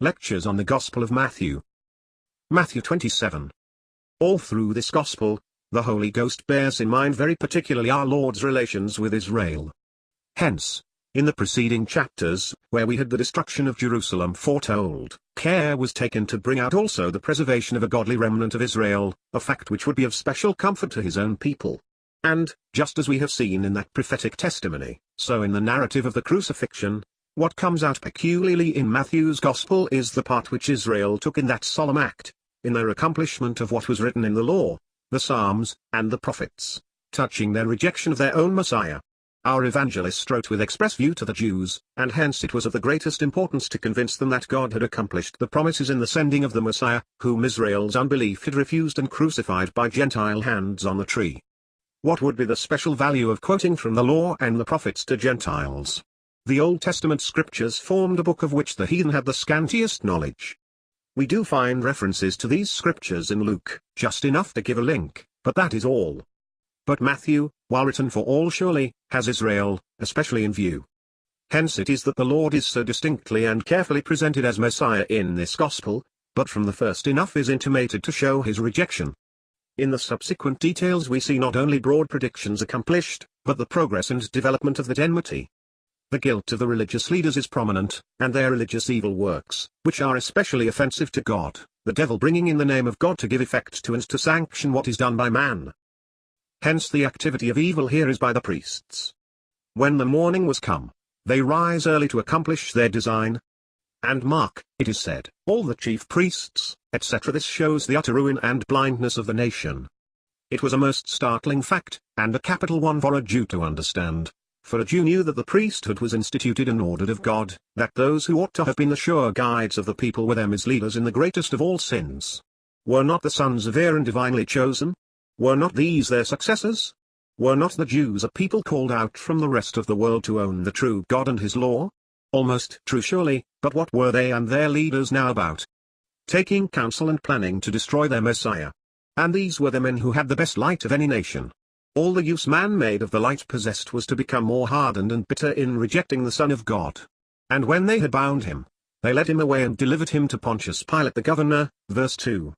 Lectures on the Gospel of Matthew. Matthew 27. All through this Gospel, the Holy Ghost bears in mind very particularly our Lord's relations with Israel. Hence, in the preceding chapters, where we had the destruction of Jerusalem foretold, care was taken to bring out also the preservation of a godly remnant of Israel, a fact which would be of special comfort to his own people. And, just as we have seen in that prophetic testimony, so in the narrative of the crucifixion, what comes out peculiarly in Matthew's Gospel is the part which Israel took in that solemn act, in their accomplishment of what was written in the law, the Psalms, and the prophets, touching their rejection of their own Messiah. Our evangelist wrote with express view to the Jews, and hence it was of the greatest importance to convince them that God had accomplished the promises in the sending of the Messiah, whom Israel's unbelief had refused and crucified by Gentile hands on the tree. What would be the special value of quoting from the law and the prophets to Gentiles? The Old Testament scriptures formed a book of which the heathen had the scantiest knowledge. We do find references to these scriptures in Luke, just enough to give a link, but that is all. But Matthew, while written for all surely, has Israel, especially in view. Hence it is that the Lord is so distinctly and carefully presented as Messiah in this Gospel, but from the first enough is intimated to show his rejection. In the subsequent details we see not only broad predictions accomplished, but the progress and development of that enmity. The guilt of the religious leaders is prominent, and their religious evil works, which are especially offensive to God, the devil bringing in the name of God to give effect to and to sanction what is done by man. Hence the activity of evil here is by the priests. When the morning was come, they rise early to accomplish their design. And mark, it is said, all the chief priests, etc. This shows the utter ruin and blindness of the nation. It was a most startling fact, and a capital one for a Jew to understand. For a Jew knew that the priesthood was instituted and ordered of God, that those who ought to have been the sure guides of the people were them as leaders in the greatest of all sins. Were not the sons of Aaron divinely chosen? Were not these their successors? Were not the Jews a people called out from the rest of the world to own the true God and his law? Almost true surely, but what were they and their leaders now about? Taking counsel and planning to destroy their Messiah. And these were the men who had the best light of any nation. All the use man made of the light possessed was to become more hardened and bitter in rejecting the Son of God. And when they had bound him, they led him away and delivered him to Pontius Pilate the governor, verse 2.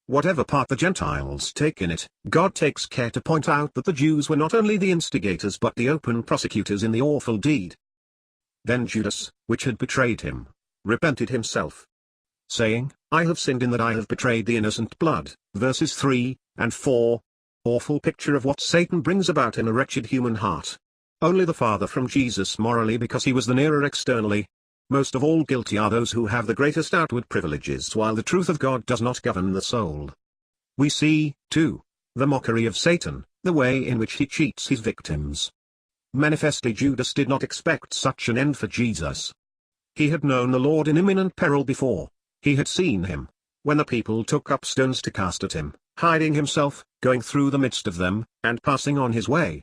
Whatever part the Gentiles take in it, God takes care to point out that the Jews were not only the instigators but the open prosecutors in the awful deed. Then Judas, which had betrayed him, repented himself, saying, I have sinned in that I have betrayed the innocent blood, verses 3 and 4. Awful picture of what Satan brings about in a wretched human heart. Only the farther from Jesus morally because he was the nearer externally. Most of all guilty are those who have the greatest outward privileges while the truth of God does not govern the soul. We see, too, the mockery of Satan, the way in which he cheats his victims. Manifestly Judas did not expect such an end for Jesus. He had known the Lord in imminent peril before. He had seen him, when the people took up stones to cast at him, hiding himself, going through the midst of them, and passing on his way.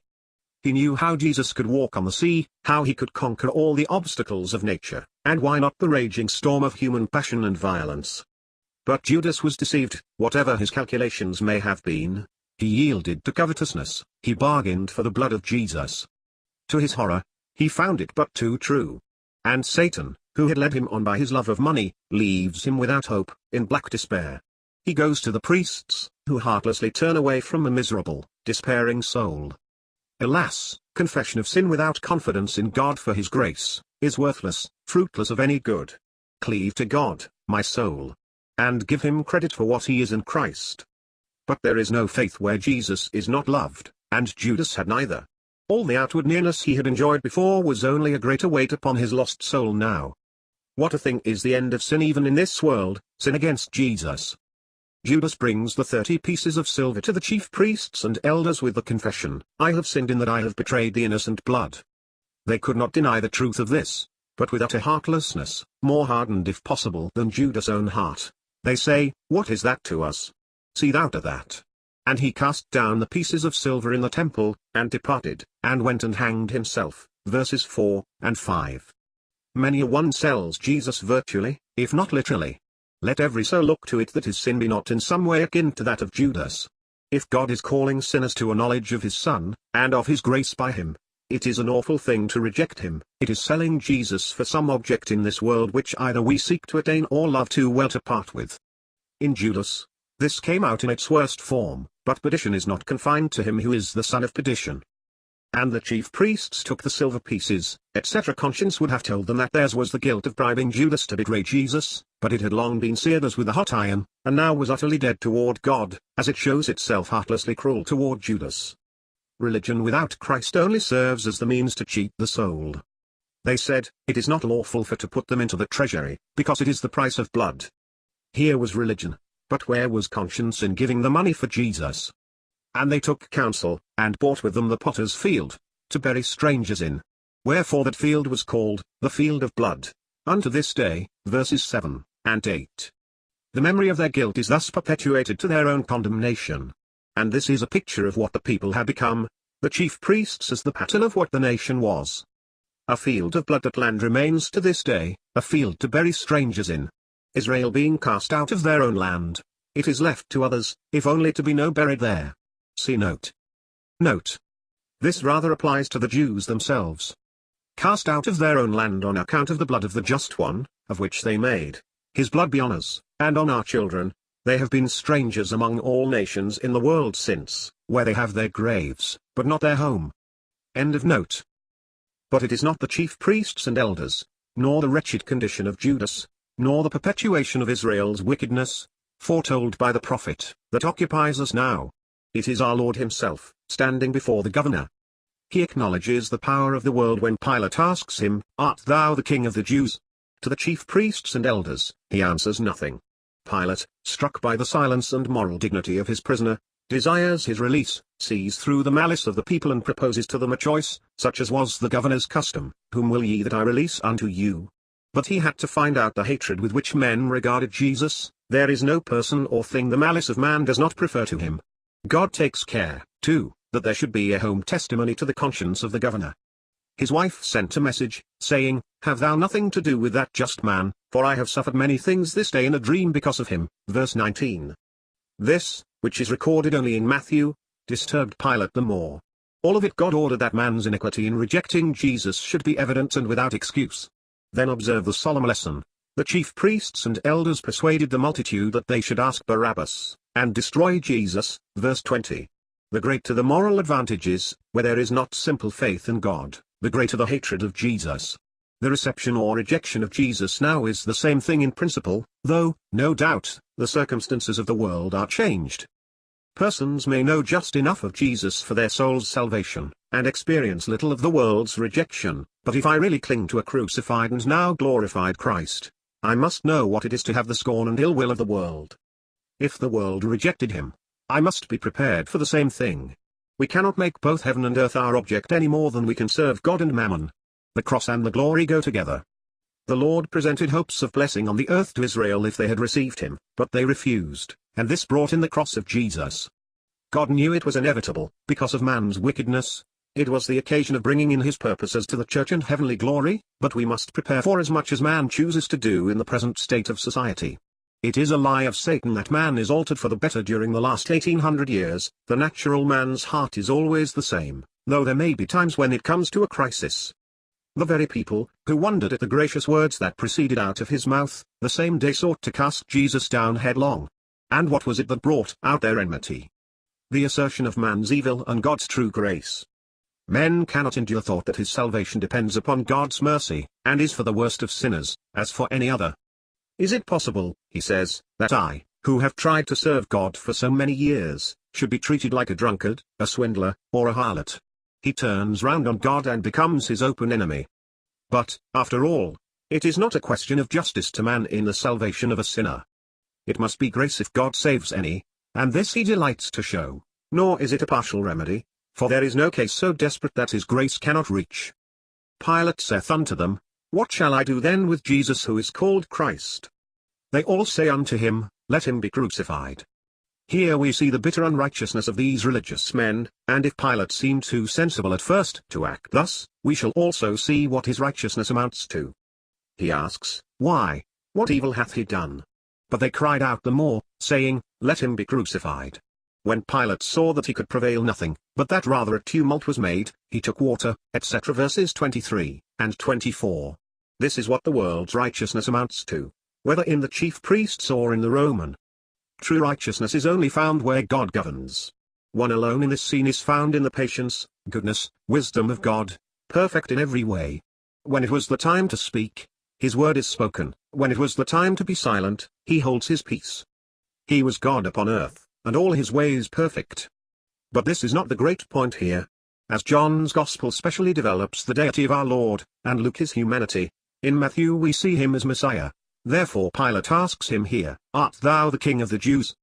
He knew how Jesus could walk on the sea, how he could conquer all the obstacles of nature, and why not the raging storm of human passion and violence. But Judas was deceived, whatever his calculations may have been. He yielded to covetousness, he bargained for the blood of Jesus. To his horror, he found it but too true. And Satan, who had led him on by his love of money, leaves him without hope, in black despair. He goes to the priests, who heartlessly turn away from a miserable, despairing soul. Alas, confession of sin without confidence in God for his grace, is worthless, fruitless of any good. Cleave to God, my soul. And give him credit for what he is in Christ. But there is no faith where Jesus is not loved, and Judas had neither. All the outward nearness he had enjoyed before was only a greater weight upon his lost soul now. What a thing is the end of sin even in this world, sin against Jesus. Judas brings the 30 pieces of silver to the chief priests and elders with the confession, I have sinned in that I have betrayed the innocent blood. They could not deny the truth of this, but with utter heartlessness, more hardened if possible than Judas' own heart, they say, what is that to us? See thou to that. And he cast down the pieces of silver in the temple, and departed, and went and hanged himself, verses 4 and 5. Many a one sells Jesus virtually, if not literally. Let every soul look to it that his sin be not in some way akin to that of Judas. If God is calling sinners to a knowledge of his Son, and of his grace by him, It is an awful thing to reject him. It is selling Jesus for some object in this world which either we seek to attain or love too well to part with. In Judas, this came out in its worst form, but perdition is not confined to him who is the son of perdition. And the chief priests took the silver pieces, etc. Conscience would have told them that theirs was the guilt of bribing Judas to betray Jesus, but it had long been seared as with a hot iron, and now was utterly dead toward God, as it shows itself heartlessly cruel toward Judas. Religion without Christ only serves as the means to cheat the soul. They said, it is not lawful for to put them into the treasury, because it is the price of blood. Here was religion, but where was conscience in giving the money for Jesus? And they took counsel, and bought with them the potter's field, to bury strangers in. Wherefore that field was called, the field of blood, unto this day, verses 7 and 8. The memory of their guilt is thus perpetuated to their own condemnation. And this is a picture of what the people had become, the chief priests as the pattern of what the nation was. A field of blood that land remains to this day, a field to bury strangers in. Israel being cast out of their own land, it is left to others, if only to be no buried there. See note. Note. This rather applies to the Jews themselves. Cast out of their own land on account of the blood of the just one, of which they made his blood be on us, and on our children. They have been strangers among all nations in the world since, where they have their graves, but not their home. End of note. But it is not the chief priests and elders, nor the wretched condition of Judas, nor the perpetuation of Israel's wickedness, foretold by the prophet, that occupies us now. It is our Lord himself, standing before the governor. He acknowledges the power of the world when Pilate asks him, "Art thou the king of the Jews?" To the chief priests and elders, he answers nothing. Pilate, struck by the silence and moral dignity of his prisoner, desires his release, sees through the malice of the people and proposes to them a choice, such as was the governor's custom, "Whom will ye that I release unto you?" But he had to find out the hatred with which men regarded Jesus. There is no person or thing the malice of man does not prefer to him. God takes care, too, that there should be a home testimony to the conscience of the governor. His wife sent a message, saying, "Have thou nothing to do with that just man, for I have suffered many things this day in a dream because of him." Verse 19. This, which is recorded only in Matthew, disturbed Pilate the more. All of it God ordered that man's iniquity in rejecting Jesus should be evident and without excuse. Then observe the solemn lesson. The chief priests and elders persuaded the multitude that they should ask Barabbas, and destroy Jesus. Verse 20. The greater the moral advantages, where there is not simple faith in God, the greater the hatred of Jesus. The reception or rejection of Jesus now is the same thing in principle, though, no doubt, the circumstances of the world are changed. Persons may know just enough of Jesus for their soul's salvation, and experience little of the world's rejection, but if I really cling to a crucified and now glorified Christ, I must know what it is to have the scorn and ill will of the world. If the world rejected him, I must be prepared for the same thing. We cannot make both heaven and earth our object any more than we can serve God and mammon. The cross and the glory go together. The Lord presented hopes of blessing on the earth to Israel if they had received him, but they refused, and this brought in the cross of Jesus. God knew it was inevitable, because of man's wickedness. It was the occasion of bringing in his purposes to the church and heavenly glory, but we must prepare for as much as man chooses to do in the present state of society. It is a lie of Satan that man is altered for the better during the last 1800 years. The natural man's heart is always the same, though there may be times when it comes to a crisis. The very people, who wondered at the gracious words that proceeded out of his mouth, the same day sought to cast Jesus down headlong. And what was it that brought out their enmity? The assertion of man's evil and God's true grace. Men cannot endure thought that his salvation depends upon God's mercy, and is for the worst of sinners, as for any other. Is it possible, he says, that I, who have tried to serve God for so many years, should be treated like a drunkard, a swindler, or a harlot? He turns round on God and becomes his open enemy. But, after all, it is not a question of justice to man in the salvation of a sinner. It must be grace if God saves any, and this he delights to show, nor is it a partial remedy, for there is no case so desperate that his grace cannot reach. Pilate saith unto them, What shall I do then with Jesus who is called Christ? They all say unto him, Let him be crucified. Here we see the bitter unrighteousness of these religious men, and if Pilate seemed too sensible at first to act thus, we shall also see what his righteousness amounts to. He asks, Why? What evil hath he done? But they cried out the more, saying, Let him be crucified. When Pilate saw that he could prevail nothing, but that rather a tumult was made, he took water, etc. Verses 23 and 24. This is what the world's righteousness amounts to, whether in the chief priests or in the Roman. True righteousness is only found where God governs. One alone in this scene is found in the patience, goodness, wisdom of God, perfect in every way. When it was the time to speak, his word is spoken. When it was the time to be silent, he holds his peace. He was God upon earth, and all his ways perfect. But this is not the great point here. As John's Gospel specially develops the deity of our Lord, and Luke his humanity, in Matthew we see him as Messiah. Therefore Pilate asks him here, "Art thou the King of the Jews?"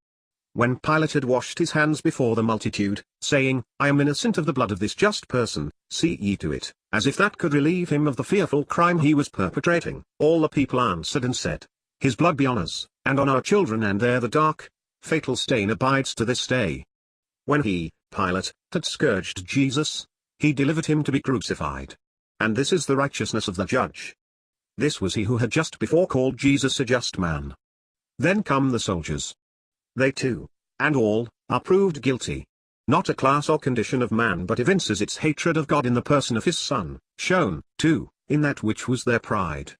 When Pilate had washed his hands before the multitude, saying, "I am innocent of the blood of this just person, see ye to it," as if that could relieve him of the fearful crime he was perpetrating, all the people answered and said, "His blood be on us, and on our children." And there the dark, fatal stain abides to this day. When he, Pilate, had scourged Jesus, he delivered him to be crucified. And this is the righteousness of the judge. This was he who had just before called Jesus a just man. Then come the soldiers. They too, and all, are proved guilty. Not a class or condition of man but evinces its hatred of God in the person of his Son, shown, too, in that which was their pride.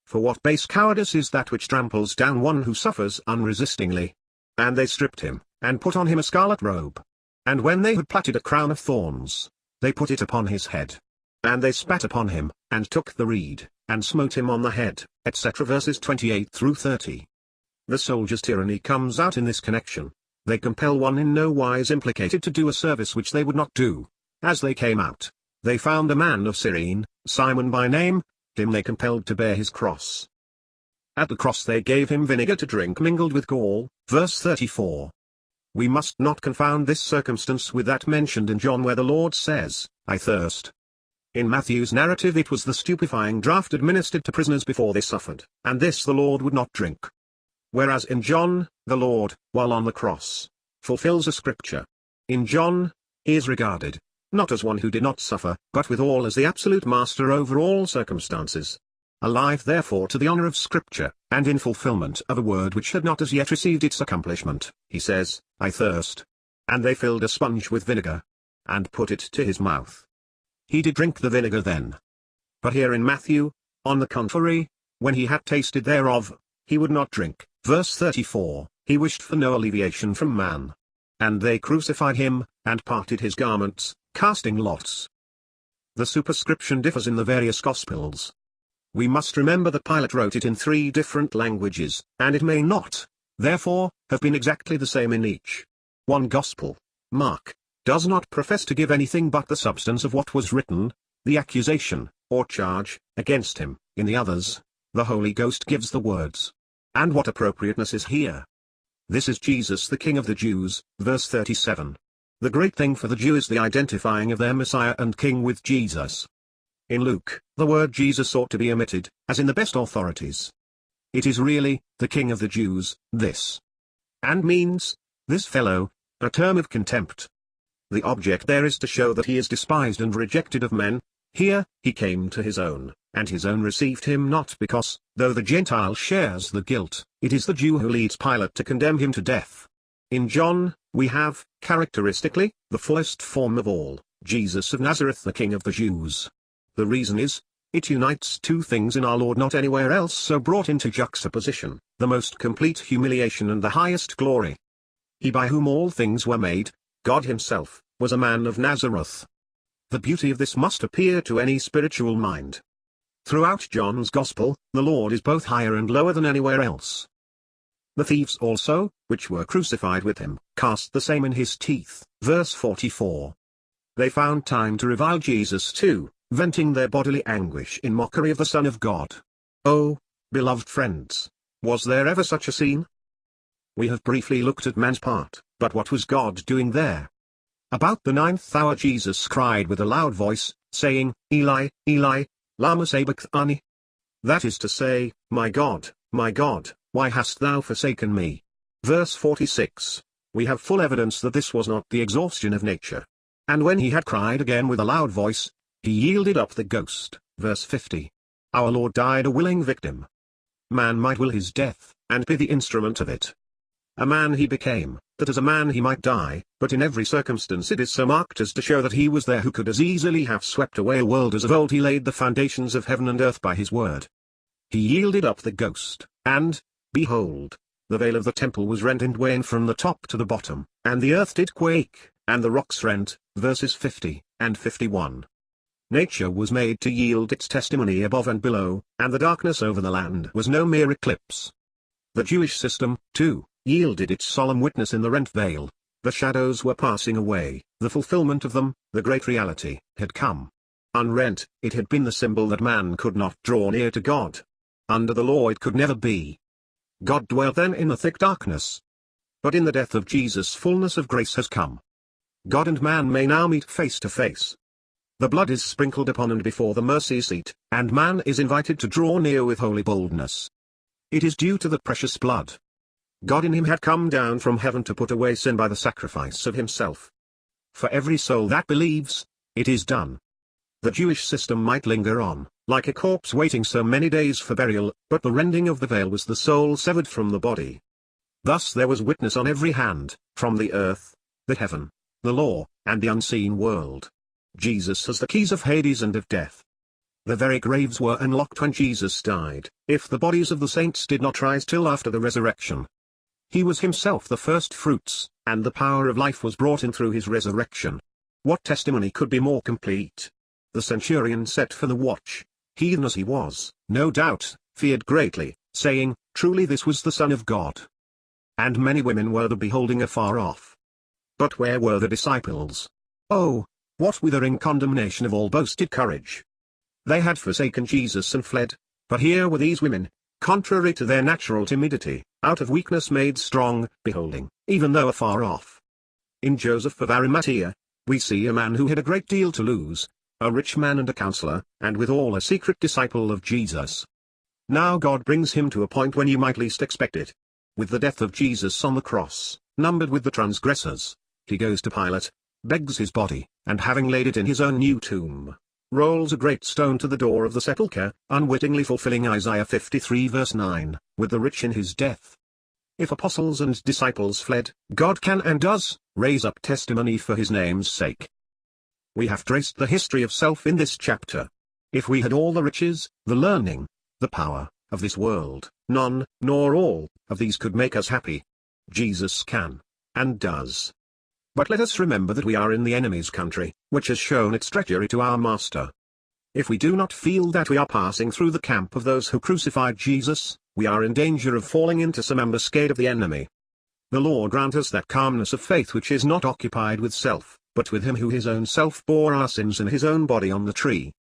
For what base cowardice is that which tramples down one who suffers unresistingly? And they stripped him, and put on him a scarlet robe. And when they had plaited a crown of thorns, they put it upon his head. And they spat upon him, and took the reed, and smote him on the head, etc. Verses 28 through 30. The soldiers' tyranny comes out in this connection. They compel one in no wise implicated to do a service which they would not do. As they came out, they found a man of Cyrene, Simon by name. Him they compelled to bear his cross. At the cross they gave him vinegar to drink mingled with gall. Verse 34. We must not confound this circumstance with that mentioned in John where the Lord says, "I thirst." In Matthew's narrative it was the stupefying draught administered to prisoners before they suffered, and this the Lord would not drink. Whereas in John, the Lord, while on the cross, fulfills a scripture. In John, he is regarded, not as one who did not suffer, but withal as the absolute master over all circumstances. Alive therefore to the honor of scripture, and in fulfillment of a word which had not as yet received its accomplishment, he says, "I thirst." And they filled a sponge with vinegar, and put it to his mouth. He did drink the vinegar then. But here in Matthew, on the contrary, when he had tasted thereof, he would not drink. Verse 34, he wished for no alleviation from man. And they crucified him, and parted his garments, casting lots. The superscription differs in the various Gospels. We must remember that Pilate wrote it in 3 different languages, and it may not, therefore, have been exactly the same in each. One Gospel, Mark, does not profess to give anything but the substance of what was written, the accusation, or charge, against him. In the others, the Holy Ghost gives the words. And what appropriateness is here! This is Jesus the King of the Jews, verse 37. The great thing for the Jew is the identifying of their Messiah and King with Jesus. In Luke, the word Jesus ought to be omitted, as in the best authorities. It is really, the King of the Jews, this. And means, this fellow, a term of contempt. The object there is to show that he is despised and rejected of men. Here, he came to his own, and his own received him not because, though the Gentile shares the guilt, it is the Jew who leads Pilate to condemn him to death. In John, we have, characteristically, the fullest form of all, Jesus of Nazareth the King of the Jews. The reason is, it unites 2 things in our Lord not anywhere else so brought into juxtaposition, the most complete humiliation and the highest glory. He by whom all things were made, God himself, was a man of Nazareth. The beauty of this must appear to any spiritual mind. Throughout John's Gospel, the Lord is both higher and lower than anywhere else. The thieves also, which were crucified with him, cast the same in his teeth. Verse 44. They found time to revile Jesus too, venting their bodily anguish in mockery of the Son of God. Oh, beloved friends, was there ever such a scene? We have briefly looked at man's part, but what was God doing there? About the 9th hour Jesus cried with a loud voice, saying, Eli, Eli, lama sabachthani? That is to say, my God, why hast thou forsaken me? Verse 46. We have full evidence that this was not the exhaustion of nature. And when he had cried again with a loud voice, he yielded up the ghost. Verse 50. Our Lord died a willing victim. Man might will his death, and be the instrument of it. A man he became, that as a man he might die, but in every circumstance it is so marked as to show that he was there who could as easily have swept away a world as of old he laid the foundations of heaven and earth by his word. He yielded up the ghost, and, behold, the veil of the temple was rent in twain from the top to the bottom, and the earth did quake, and the rocks rent, verses 50 and 51. Nature was made to yield its testimony above and below, and the darkness over the land was no mere eclipse. The Jewish system, too, yielded its solemn witness in the rent veil. The shadows were passing away, the fulfillment of them, the great reality, had come. Unrent, it had been the symbol that man could not draw near to God. Under the law it could never be. God dwelt then in the thick darkness. But in the death of Jesus fullness of grace has come. God and man may now meet face to face. The blood is sprinkled upon and before the mercy seat, and man is invited to draw near with holy boldness. It is due to the precious blood. God in him had come down from heaven to put away sin by the sacrifice of himself. For every soul that believes, it is done. The Jewish system might linger on, like a corpse waiting so many days for burial, but the rending of the veil was the soul severed from the body. Thus there was witness on every hand, from the earth, the heaven, the law, and the unseen world. Jesus has the keys of Hades and of death. The very graves were unlocked when Jesus died, if the bodies of the saints did not rise till after the resurrection. He was himself the first fruits, and the power of life was brought in through his resurrection. What testimony could be more complete? The centurion set for the watch, heathen as he was, no doubt, feared greatly, saying, "Truly this was the Son of God." And many women were the beholding afar off. But where were the disciples? Oh, what withering condemnation of all boasted courage! They had forsaken Jesus and fled, but here were these women, contrary to their natural timidity, out of weakness made strong, beholding, even though afar off. In Joseph of Arimathea, we see a man who had a great deal to lose, a rich man and a counselor, and withal a secret disciple of Jesus. Now God brings him to a point when you might least expect it. With the death of Jesus on the cross, numbered with the transgressors, he goes to Pilate, begs his body, and having laid it in his own new tomb, rolls a great stone to the door of the sepulchre, unwittingly fulfilling Isaiah 53 verse 9, with the rich in his death. If apostles and disciples fled, God can and does, raise up testimony for his name's sake. We have traced the history of self in this chapter. If we had all the riches, the learning, the power, of this world, none, nor all, of these could make us happy. Jesus can, and does. But let us remember that we are in the enemy's country, which has shown its treachery to our Master. If we do not feel that we are passing through the camp of those who crucified Jesus, we are in danger of falling into some ambuscade of the enemy. The Lord grant us that calmness of faith which is not occupied with self, but with him who his own self bore our sins in his own body on the tree,